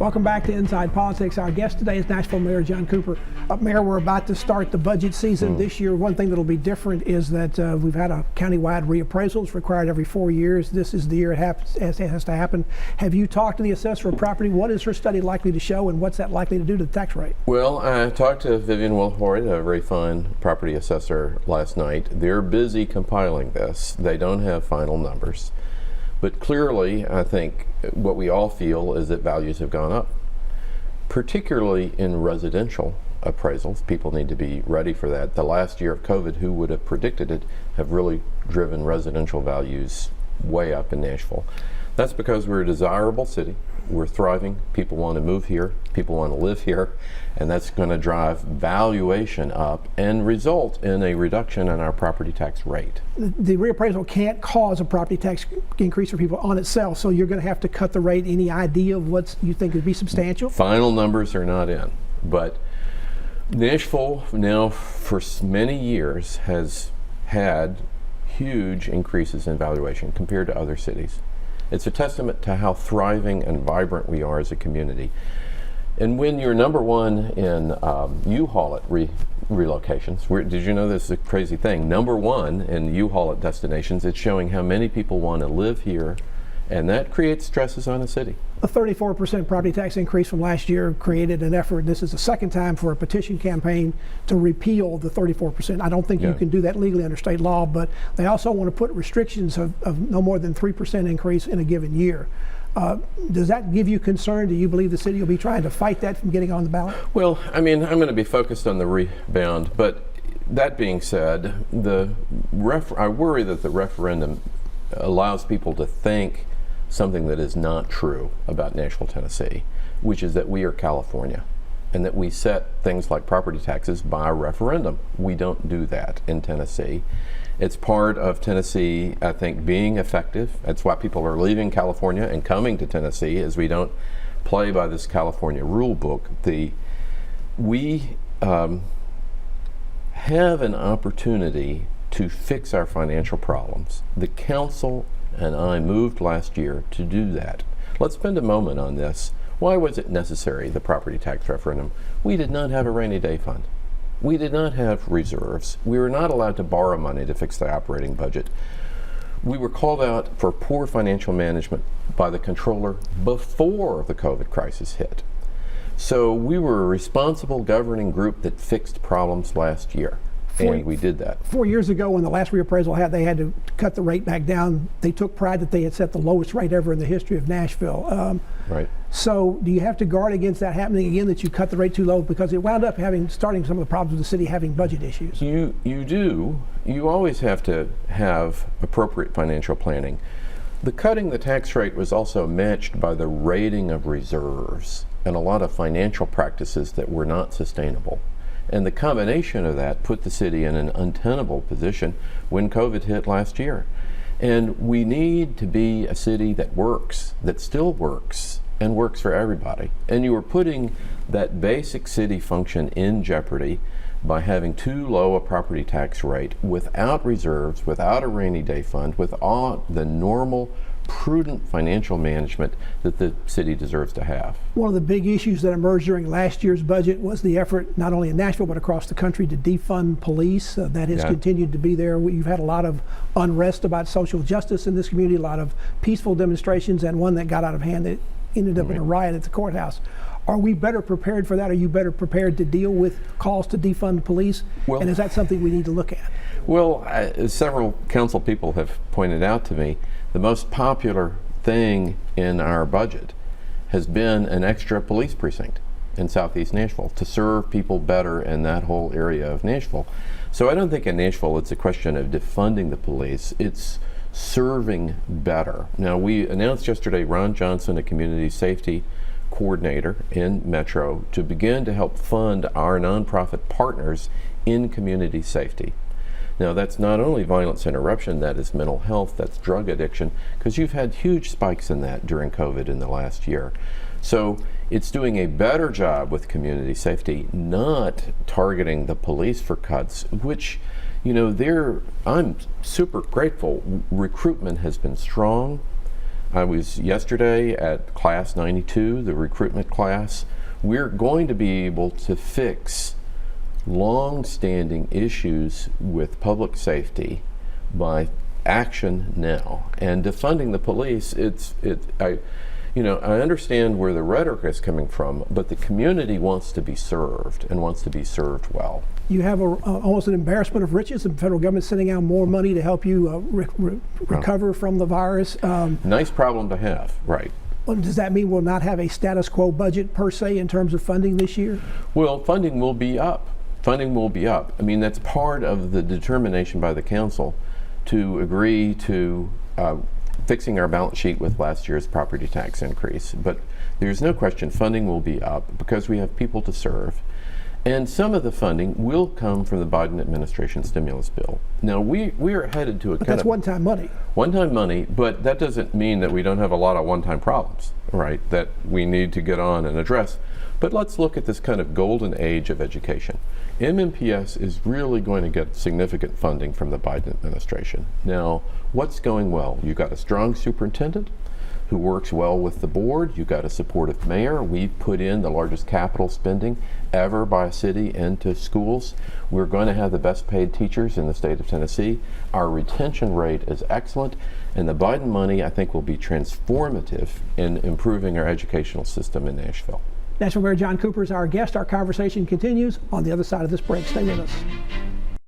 Welcome back to Inside Politics. Our guest today is Nashville Mayor John Cooper. Mayor, we're about to start the budget season this year. One thing that'll be different is that we've had a countywide reappraisals required every 4 years. This is the year it has to happen. Have you talked to the assessor of property? What is her study likely to show, and what's that likely to do to the tax rate? Well, I talked to Vivian Wilhoyd, a very fine property assessor, last night. They're busy compiling this. They don't have final numbers. But clearly, I think what we all feel is that values have gone up, particularly in residential appraisals. People need to be ready for that. The last year of COVID, who would have predicted it, have really driven residential values way up in Nashville. That's because we're a desirable city. We're thriving. People want to move here. People want to live here. And that's going to drive valuation up and result in a reduction in our property tax rate. The reappraisal can't cause a property tax increase for people on itself, so you're going to have to cut the rate. Any idea of what you think would be substantial? Final numbers are not in, but Nashville now for many years has had huge increases in valuation compared to other cities. It's a testament to how thriving and vibrant we are as a community. And when you're number one in U-Haul at relocations, did you know this is a crazy thing? Number one in U-Haul at destinations, it's showing how many people want to live here, and that creates stresses on the city. A 34% property tax increase from last year created an effort. This is the second time for a petition campaign to repeal the 34%. I don't think you can do that legally under state law, but they also want to put restrictions of no more than 3% increase in a given year. Does that give you concern? Do you believe the city will be trying to fight that from getting on the ballot? Well, I mean, I'm going to be focused on the rebound, but that being said, I worry that the referendum allows people to think something that is not true about Nashville, Tennessee, which is that we are California and that we set things like property taxes by referendum. We don't do that in Tennessee. It's part of Tennessee, I think, being effective. That's why people are leaving California and coming to Tennessee, as we don't play by this California rule book. We have an opportunity to fix our financial problems. The council and I moved last year to do that. Let's spend a moment on this. Why was it necessary, the property tax referendum? We did not have a rainy day fund. We did not have reserves. We were not allowed to borrow money to fix the operating budget. We were called out for poor financial management by the controller before the COVID crisis hit. So we were a responsible governing group that fixed problems last year. And we did that. 4 years ago, when the last reappraisal they had to cut the rate back down. They took pride that they had set the lowest rate ever in the history of Nashville. Right. So do you have to guard against that happening again, that you cut the rate too low? Because it wound up starting some of the problems with the city having budget issues. You do. You always have to have appropriate financial planning. The cutting the tax rate was also matched by the rating of reserves and a lot of financial practices that were not sustainable. And the combination of that put the city in an untenable position when COVID hit last year. And we need to be a city that works, that still works, and works for everybody. And you are putting that basic city function in jeopardy by having too low a property tax rate without reserves, without a rainy day fund, without the normal prudent financial management that the city deserves to have. One of the big issues that emerged during last year's budget was the effort, not only in Nashville but across the country, to defund police. That has continued to be there. You've had a lot of unrest about social justice in this community, a lot of peaceful demonstrations, and one that got out of hand that ended up in a riot at the courthouse. Are we better prepared for that? Are you better prepared to deal with calls to defund police? And is that something we need to look at? Well, several council people have pointed out to me the most popular thing in our budget has been an extra police precinct in Southeast Nashville to serve people better in that whole area of Nashville. So I don't think in Nashville it's a question of defunding the police, it's serving better. Now, we announced yesterday Ron Johnson, a community safety coordinator in Metro, to begin to help fund our nonprofit partners in community safety. Now, that's not only violence interruption, that is mental health, that's drug addiction, because you've had huge spikes in that during COVID in the last year. So it's doing a better job with community safety, not targeting the police for cuts, which, I'm super grateful. Recruitment has been strong. I was yesterday at Class 92, the recruitment class. We're going to be able to fix long-standing issues with public safety by action now. And defunding the police, I understand where the rhetoric is coming from, but the community wants to be served and wants to be served well. You have almost an embarrassment of riches. The federal government sending out more money to help you recover from the virus. Nice problem to have, right? Well, does that mean we'll not have a status quo budget per se in terms of funding this year? Well, funding will be up. Funding will be up. I mean, that's part of the determination by the council to agree to fixing our balance sheet with last year's property tax increase. But there's no question funding will be up because we have people to serve. And some of the funding will come from the Biden administration stimulus bill. Now, we are headed to a But kind that's of one-time money. One-time money, but that doesn't mean that we don't have a lot of one-time problems, right, that we need to get on and address. But let's look at this kind of golden age of education. MMPS is really going to get significant funding from the Biden administration. Now, what's going well? You've got a strong superintendent who works well with the board. You've got a supportive mayor. We've put in the largest capital spending ever by a city into schools. We're going to have the best paid teachers in the state of Tennessee. Our retention rate is excellent, and the Biden money, I think, will be transformative in improving our educational system in Nashville. Nashville Mayor John Cooper is our guest. Our conversation continues on the other side of this break. Stay with us.